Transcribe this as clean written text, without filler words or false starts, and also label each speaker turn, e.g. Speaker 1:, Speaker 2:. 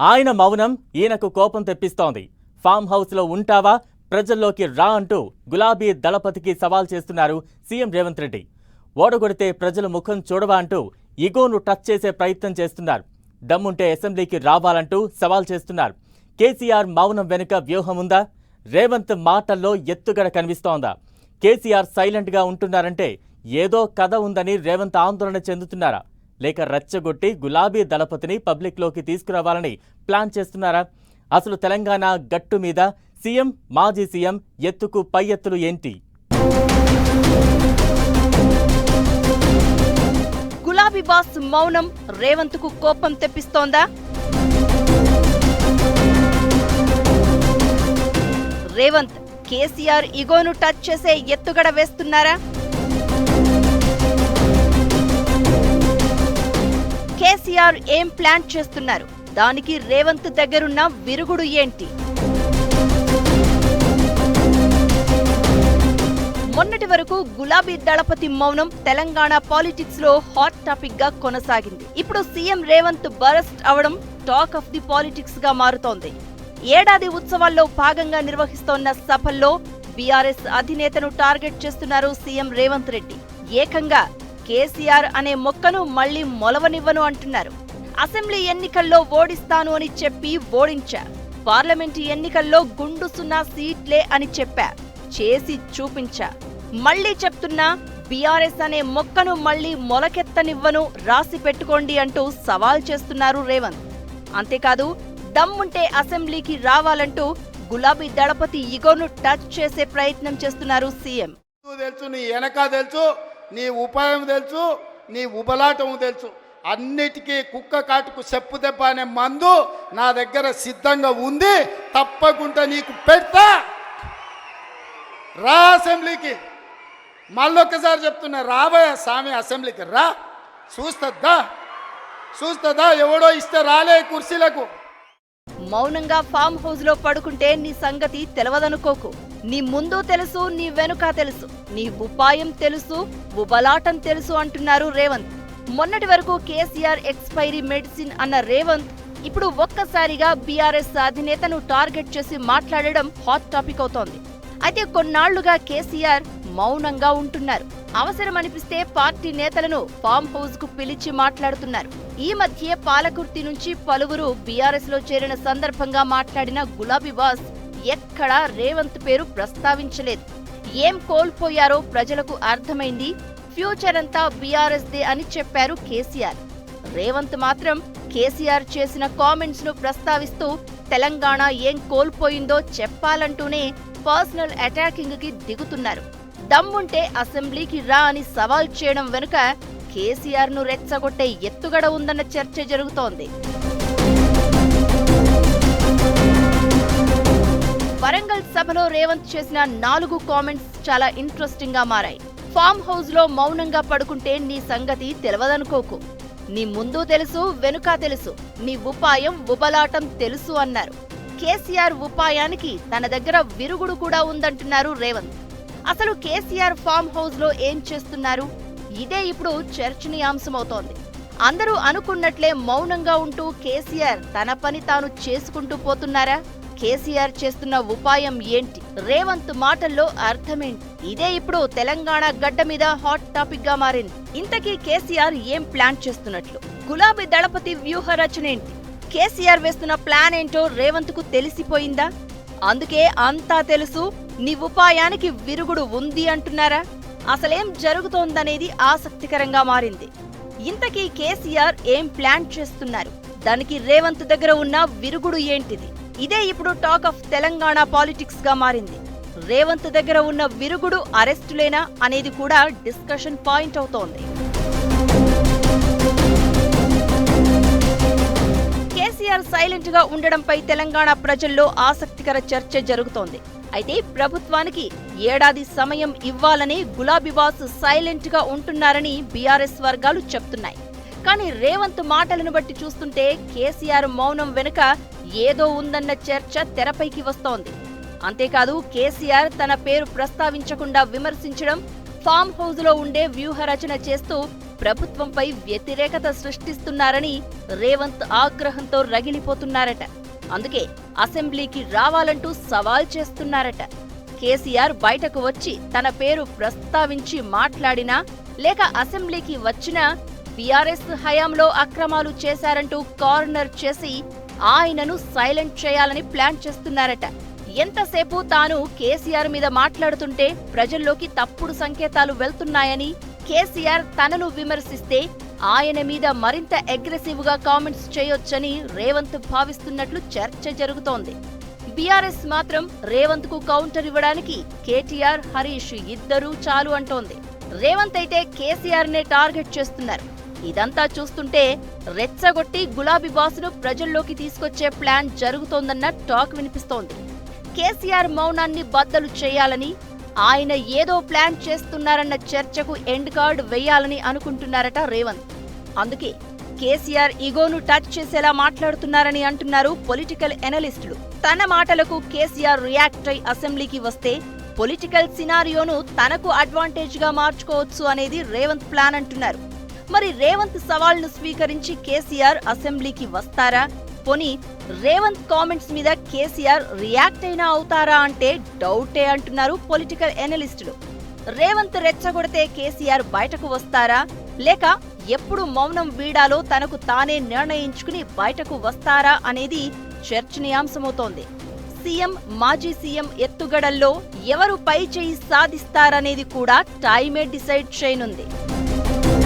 Speaker 1: ఆయన మౌనం ఈయనకు కోపం తెప్పిస్తోంది. ఫామ్ హౌస్లో ఉంటావా, ప్రజల్లోకి రా అంటూ గులాబీ దళపతికి సవాల్ చేస్తున్నారు సీఎం రేవంత్ రెడ్డి. ఓడగొడితే ప్రజల ముఖం చూడవా అంటూ ఇగోను టచ్ చేసే ప్రయత్నం చేస్తున్నారు. దమ్ముంటే అసెంబ్లీకి రావాలంటూ సవాల్ చేస్తున్నారు. కేసీఆర్ మౌనం వెనుక వ్యూహం ఉందా? రేవంత్ మాటల్లో ఎత్తుగడ కనిపిస్తోందా? కేసీఆర్ సైలెంట్గా ఉంటున్నారంటే ఏదో కథ ఉందని రేవంత్ ఆందోళన చెందుతున్నారా? లేక రెచ్చగొట్టి గులాబీ దళపతిని పబ్లిక్లోకి తీసుకురావాలని ప్లాన్ చేస్తున్నారా? అసలు తెలంగాణ గట్టు మీద సీఎం, మాజీ సీఎం ఎత్తుకు పై ఎత్తులు ఏంటి?
Speaker 2: గులాబీ బాస్ మౌనం రేవంత్కు కోపం తెప్పిస్తోందా? రేవంత్ కేసీఆర్ ఇగోను టచ్ చేసే ఎత్తుగడ వేస్తున్నారా? కేసీఆర్ ఏం ప్లాన్ చేస్తున్నారు? దానికి రేవంత్ దగ్గరున్న విరుగుడు ఏంటి? మొన్నటి వరకు గులాబీ దళపతి మౌనం తెలంగాణ పాలిటిక్స్ లో హాట్ టాపిక్ గా కొనసాగింది. ఇప్పుడు సీఎం రేవంత్ బరస్ట్ అవడం టాక్ ఆఫ్ ది పాలిటిక్స్ గా మారుతోంది. ఏడాది ఉత్సవాల్లో భాగంగా నిర్వహిస్తోన్న సభల్లో బీఆర్ఎస్ అధినేతను టార్గెట్ చేస్తున్నారు సీఎం రేవంత్ రెడ్డి. ఏకంగా కేసీఆర్ అనే మొక్కను మళ్లీ మొలవనివ్వను అంటున్నారు. అసెంబ్లీ ఎన్నికల్లో ఓడిస్తాను అని చెప్పి ఓడించా, పార్లమెంటు ఎన్నికల్లో గుండు సున్నా సీట్లే అని చెప్పా, చేసి చూపించా, మళ్లీ చెప్తున్నా బీఆర్ఎస్ అనే మొక్కను మళ్లీ మొలకెత్తనివ్వను, రాసి పెట్టుకోండి అంటూ సవాల్ చేస్తున్నారు రేవంత్. అంతేకాదు దమ్ముంటే అసెంబ్లీకి రావాలంటూ గులాబీ దళపతి ఇగోను టచ్ చేసే ప్రయత్నం చేస్తున్నారు సీఎం.
Speaker 3: తెలుసు, నీ వెనక తెలుసు, నీ ఉపాయం తెలుసు, నీ ఉబలాటం తెలుసు. అన్నిటికీ కుక్క కాటుకు చెప్పు దెబ్బ అనే మందు నా దగ్గర సిద్ధంగా ఉంది. తప్పకుండా నీకు పెడతా. రా అసెంబ్లీకి. మళ్ళొక్కసారి చెప్తున్నా, రాబోయే స్వామి అసెంబ్లీకి రా. చూస్తుందా ఎవడో ఇస్తే రాలే కుర్చీలకు.
Speaker 2: మౌనంగా ఫామ్ హౌస్ లో పడుకుంటే నీ సంగతి తెలవదనుకోకు. నీ ముందు తెలుసు, నీ వెనుక తెలుసు, నీ ఉపాయం తెలుసు, ఉబలాటం తెలుసు అంటున్నారు రేవంత్. మొన్నటి వరకు కేసీఆర్ ఎక్స్పైరీ మెడిసిన్ అన్న రేవంత్ ఇప్పుడు ఒక్కసారిగా బీఆర్ఎస్ అధినేతను టార్గెట్ చేసి మాట్లాడడం హాట్ టాపిక్ అవుతోంది. అయితే కొన్నాళ్లుగా కేసీఆర్ మౌనంగా ఉంటున్నారు. అవసరమనిపిస్తే పార్టీ నేతలను ఫామ్ హౌస్ కు పిలిచి మాట్లాడుతున్నారు. ఈ మధ్య పాలకుర్తి నుంచి పలువురు బీఆర్ఎస్ లో చేరిన సందర్భంగా మాట్లాడిన గులాబీ బాస్ ఎక్కడా రేవంత్ పేరు ప్రస్తావించలేదు. ఏం కోల్పోయారో ప్రజలకు అర్థమైంది, ఫ్యూచర్ అంతా బీఆర్ఎస్ దే అని చెప్పారు కేసీఆర్. రేవంత్ మాత్రం కేసీఆర్ చేసిన కామెంట్స్ ను ప్రస్తావిస్తూ తెలంగాణ ఏం కోల్పోయిందో చెప్పాలంటూనే పర్సనల్ అటాకింగ్ కి దిగుతున్నారు. దమ్ముంటే అసెంబ్లీకి రా అని సవాల్ చేయడం వెనుక కేసీఆర్ ను రెచ్చగొట్టే ఎత్తుగడ ఉందన్న చర్చ జరుగుతోంది. వరంగల్ సభలో రేవంత్ చేసిన 4 కామెంట్స్ చాలా ఇంట్రెస్టింగ్ గా మారాయి. ఫామ్ హౌస్ లో మౌనంగా పడుకుంటే నీ సంగతి తెలవదనుకోకు, నీ ముందు తెలుసు, వెనుక తెలుసు, నీ ఉపాయం ఉబలాటం తెలుసు అన్నారు. కేసీఆర్ ఉపాయానికి తన దగ్గర విరుగుడు కూడా ఉందంటున్నారు రేవంత్. అసలు కేసీఆర్ ఫామ్ హౌస్ లో ఏం చేస్తున్నారు? ఇదే ఇప్పుడు చర్చనీయాంశమవుతోంది. అందరూ అనుకున్నట్లే మౌనంగా ఉంటూ కేసీఆర్ తన పని తాను చేసుకుంటూ పోతున్నారా? కేసీఆర్ చేస్తున్న ఉపాయం ఏంటి? రేవంత్ మాటల్లో అర్థమేంటి? ఇదే ఇప్పుడు తెలంగాణ గడ్డ మీద హాట్ టాపిక్ గా మారింది. ఇంతకీ కేసీఆర్ ఏం ప్లాన్ చేస్తున్నట్లు? గులాబీ దళపతి వ్యూహ రచన ఏంటి? కేసీఆర్ వేస్తున్న ప్లాన్ ఏంటో రేవంత్ కు తెలిసిపోయిందా? అందుకే అంతా తెలుసు, నీ ఉపాయానికి విరుగుడు ఉంది అంటున్నారా? అసలేం జరుగుతోందనేది ఆసక్తికరంగా మారింది. ఇంతకీ కేసీఆర్ ఏం ప్లాన్ చేస్తున్నారు? దానికి రేవంత్ దగ్గర ఉన్న విరుగుడు ఏంటిది? ఇదే ఇప్పుడు టాక్ ఆఫ్ తెలంగాణ పాలిటిక్స్ గా మారింది. రేవంత్ దగ్గర ఉన్న విరుగుడు అరెస్టులేనా అనేది కూడా డిస్కషన్ పాయింట్ అవుతోంది. కేసీఆర్ సైలెంట్ గా ఉండడంపై తెలంగాణ ప్రజల్లో ఆసక్తికర చర్చ జరుగుతోంది. అయితే ప్రభుత్వానికి ఏడాది సమయం ఇవ్వాలని గులాబీ బాస్ సైలెంట్ గా ఉంటున్నారని బీఆర్ఎస్ వర్గాలు చెప్తున్నాయి. కానీ రేవంత్ మాటలను బట్టి చూస్తుంటే కేసీఆర్ మౌనం వెనుక ఏదో ఉందన్న చర్చ తెరపైకి వస్తోంది. అంతేకాదు కేసీఆర్ తన పేరు ప్రస్తావించకుండా విమర్శించడం, ఫామ్ హౌస్ లో ఉండే వ్యూహ రచన చేస్తూ ప్రభుత్వంపై వ్యతిరేకత సృష్టిస్తున్నారని రేవంత్ ఆగ్రహంతో రగిలిపోతున్నారట. అందుకే అసెంబ్లీకి రావాలంటూ సవాల్ చేస్తున్నారట. కేసీఆర్ బయటకు వచ్చి తన పేరు ప్రస్తావించి మాట్లాడినా లేక అసెంబ్లీకి వచ్చినా బీఆర్ఎస్ హయాంలో అక్రమాలు చేశారంటూ కార్నర్ చేసి ఆయనను సైలెంట్ చేయాలని ప్లాన్ చేస్తున్నారట. ఎంతసేపు తాను కేసీఆర్ మీద మాట్లాడుతుంటే ప్రజల్లోకి తప్పుడు సంకేతాలు వెళ్తున్నాయని, కేసీఆర్ తనను విమర్శిస్తే ఆయన మీద మరింత అగ్రెసివ్ గా కామెంట్స్ చేయొచ్చని రేవంత్ భావిస్తున్నట్లు చర్చ జరుగుతోంది. బీఆర్ఎస్ మాత్రం రేవంత్ కు కౌంటర్ ఇవ్వడానికి కేటీఆర్, హరీష్ ఇద్దరూ చాలు అంటోంది. రేవంత్ అయితే కేసీఆర్ నే టార్గెట్ చేస్తున్నారు. ఇదంతా చూస్తుంటే రెచ్చగొట్టి గులాబీ బాసును ప్రజల్లోకి తీసుకొచ్చే ప్లాన్ జరుగుతోందన్న టాక్ వినిపిస్తోంది. కేసీఆర్ మౌనాన్ని బద్దలు చేయాలని, ఆయన ఏదో ప్లాన్ చేస్తున్నారన్న చర్చకు ఎండ్ కార్డ్ వేయాలని అనుకుంటున్నారట రేవంత్. అందుకే కేసీఆర్ ఈగోను టచ్ చేసేలా మాట్లాడుతున్నారని అంటున్నారు పొలిటికల్ ఎనలిస్టులు. తన మాటలకు కేసీఆర్ రియాక్ట్ అయి అసెంబ్లీకి వస్తే పొలిటికల్ సినారియోను తనకు అడ్వాంటేజ్ గా మార్చుకోవచ్చు అనేది రేవంత్ ప్లాన్ అంటున్నారు. మరి రేవంత్ సవాల్ను స్వీకరించి కేసీఆర్ అసెంబ్లీకి వస్తారా? పోనీ రేవంత్ కామెంట్స్ మీద కేసీఆర్ రియాక్ట్ అయినా అవుతారా అంటే డౌటే అంటున్నారు పొలిటికల్ ఎనలిస్టులు. రేవంత్ రెచ్చగొడితే కేసీఆర్ బయటకు వస్తారా, లేక ఎప్పుడు మౌనం వీడాలో తనకు తానే నిర్ణయించుకుని బయటకు వస్తారా అనేది చర్చనీయాంశమవుతోంది. సీఎం, మాజీ సీఎం ఎత్తుగడల్లో ఎవరు పై చేయి సాధిస్తారనేది కూడా టైమే డిసైడ్ చేయనుంది.